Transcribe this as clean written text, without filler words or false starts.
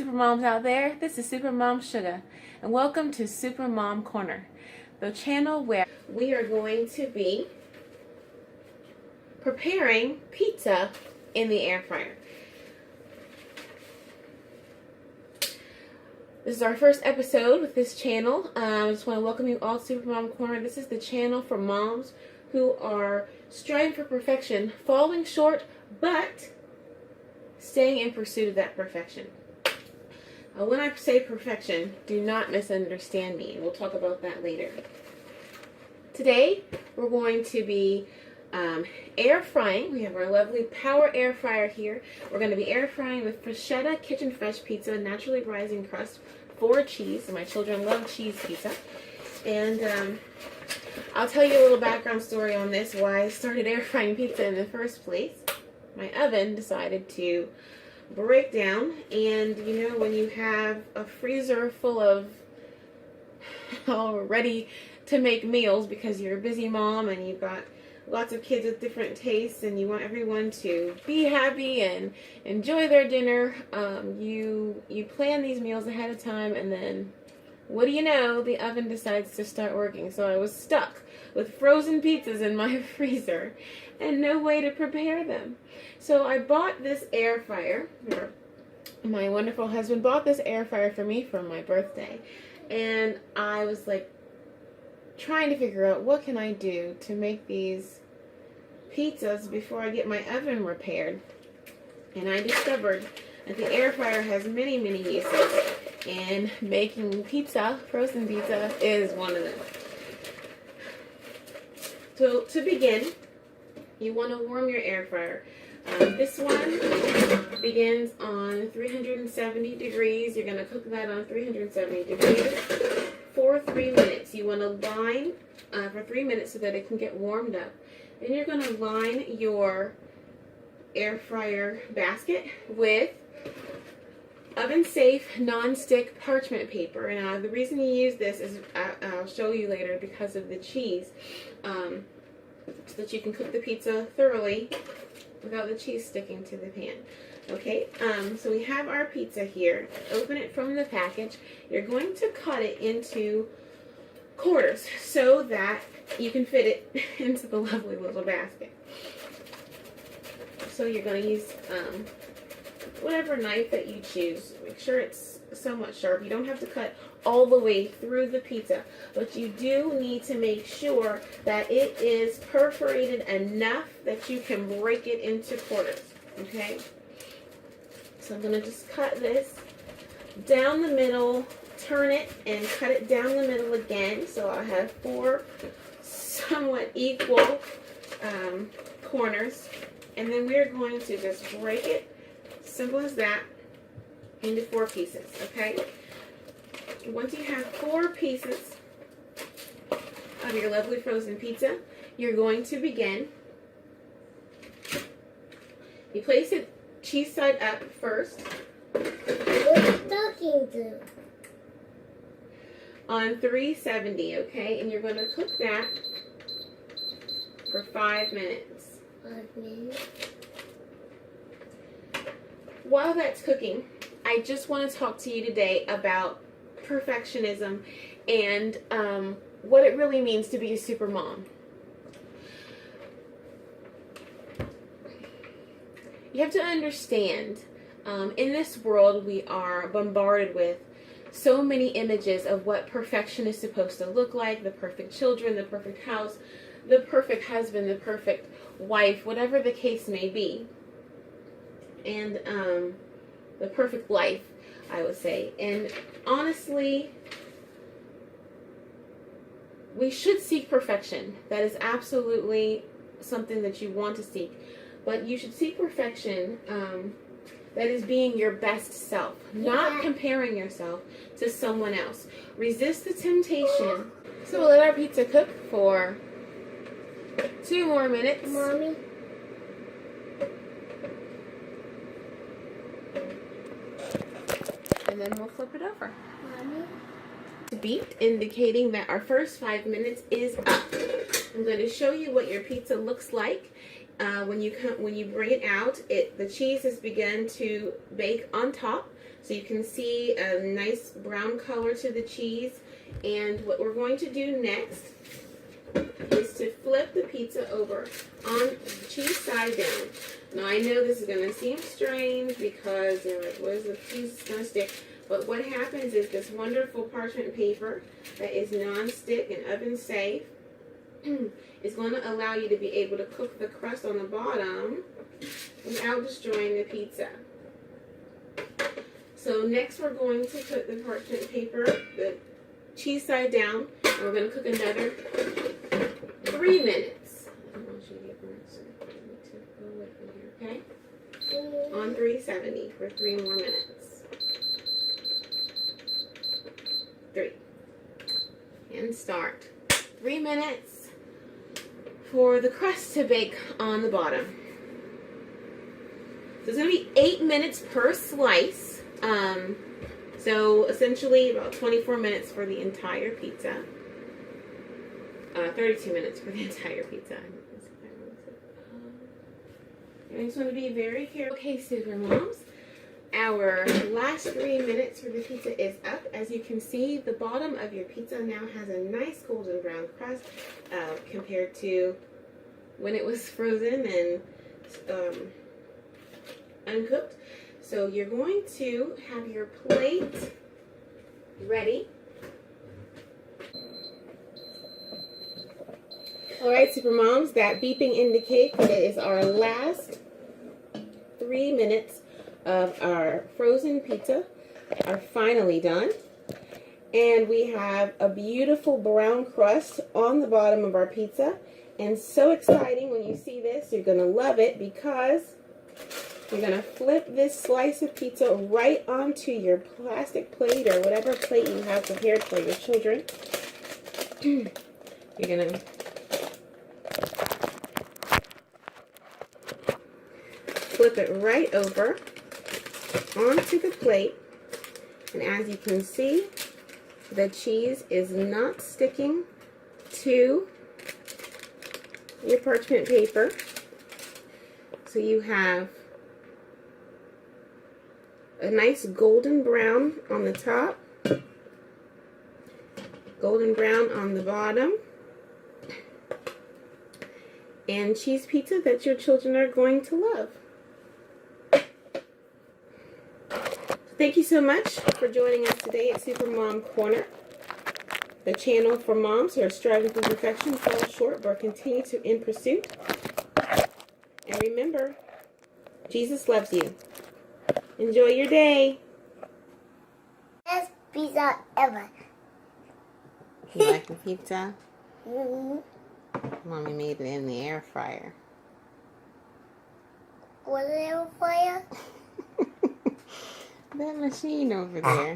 Supermoms out there, this is Supermom Sugar, and welcome to Supermom Corner, the channel where we are going to be preparing pizza in the air fryer. This is our first episode with this channel. I just want to welcome you all to Supermom Corner. This is the channel for moms who are striving for perfection, falling short, but staying in pursuit of that perfection. When I say perfection, do not misunderstand me. We'll talk about that later. Today, we're going to be air frying. We have our lovely power air fryer here. We're going to be air frying with Freschetta Kitchen Fresh Pizza, naturally rising crust for cheese. And my children love cheese pizza. And I'll tell you a little background story on this, why I started air frying pizza in the first place. My oven decided to break down, and you know, when you have a freezer full of all ready to make meals because you're a busy mom and you've got lots of kids with different tastes and you want everyone to be happy and enjoy their dinner, you plan these meals ahead of time, and then what do you know, the oven decides to start working. So I was stuck with frozen pizzas in my freezer and no way to prepare them. So I bought this air fryer. My wonderful husband bought this air fryer for me for my birthday. And I was like trying to figure out, what can I do to make these pizzas before I get my oven repaired. And I discovered that the air fryer has many, many uses. And making pizza, frozen pizza, is one of them. So to begin, you want to warm your air fryer. This one begins on 370 degrees. You're going to cook that on 370 degrees for 3 minutes. You want to line for 3 minutes so that it can get warmed up. Then you're going to line your air fryer basket with oven-safe, non-stick parchment paper. And the reason you use this is, I'll show you later, because of the cheese, so that you can cook the pizza thoroughly without the cheese sticking to the pan. Okay, so we have our pizza here. Open it from the package. You're going to cut it into quarters so that you can fit it into the lovely little basket. So you're going to use whatever knife that you choose. Make sure it's somewhat sharp. You don't have to cut all the way through the pizza, but you do need to make sure that it is perforated enough that you can break it into quarters. Okay? So I'm going to just cut this down the middle, turn it, and cut it down the middle again. So I have 4 somewhat equal corners. And then we're going to just break it, simple as that, into 4 pieces, okay? Once you have 4 pieces of your lovely frozen pizza, you're going to begin. You place it cheese side up first. What are you talking to? On 370, okay? And you're going to cook that for 5 minutes. 5 minutes. While that's cooking, I just want to talk to you today about perfectionism and what it really means to be a super mom. You have to understand, in this world we are bombarded with so many images of what perfection is supposed to look like: the perfect children, the perfect house, the perfect husband, the perfect wife, whatever the case may be. And the perfect life, I would say. And honestly, we should seek perfection. That is absolutely something that you want to seek. But you should seek perfection that is being your best self, not comparing yourself to someone else. Resist the temptation. So we'll let our pizza cook for 2 more minutes. Mommy? And then we'll flip it over. Mommy? Beeped, indicating that our first 5 minutes is up. I'm going to show you what your pizza looks like. When you bring it out, the cheese has begun to bake on top. So you can see a nice brown color to the cheese. And what we're going to do next is to flip the pizza over on the cheese side down. Now I know this is going to seem strange because you're like, what is the cheese going to stick? But what happens is this wonderful parchment paper that is non-stick and oven safe is going to allow you to be able to cook the crust on the bottom without destroying the pizza. So next we're going to put the parchment paper, the cheese side down, and we're going to cook another 3 minutes. I don't want you to get burnt, so I need to go away from here, okay? On 370 for 3 more minutes. 3. And start. 3 minutes for the crust to bake on the bottom. So it's going to be 8 minutes per slice. So essentially about 24 minutes for the entire pizza. 32 minutes for the entire pizza. I just want to be very careful. Okay, Super Moms. Our last 3 minutes for the pizza is up. As you can see, the bottom of your pizza now has a nice golden brown crust compared to when it was frozen and uncooked. So you're going to have your plate ready. All right, Super Moms, that beeping indicates that it is our last 3 minutes of our frozen pizza are finally done. And we have a beautiful brown crust on the bottom of our pizza. And so exciting when you see this, you're going to love it because you're going to flip this slice of pizza right onto your plastic plate or whatever plate you have prepared for your children. You're going to flip it right over onto the plate. And as you can see, the cheese is not sticking to your parchment paper. So you have a nice golden brown on the top, golden brown on the bottom, and cheese pizza that your children are going to love. Thank you so much for joining us today at Supermom Corner, the channel for moms who are striving for perfection, fall short, but continue to in pursuit. And remember, Jesus loves you. Enjoy your day. Best pizza ever. You like the pizza? Mm-hmm. Mommy made it in the air fryer. Was it on fire? That machine over there.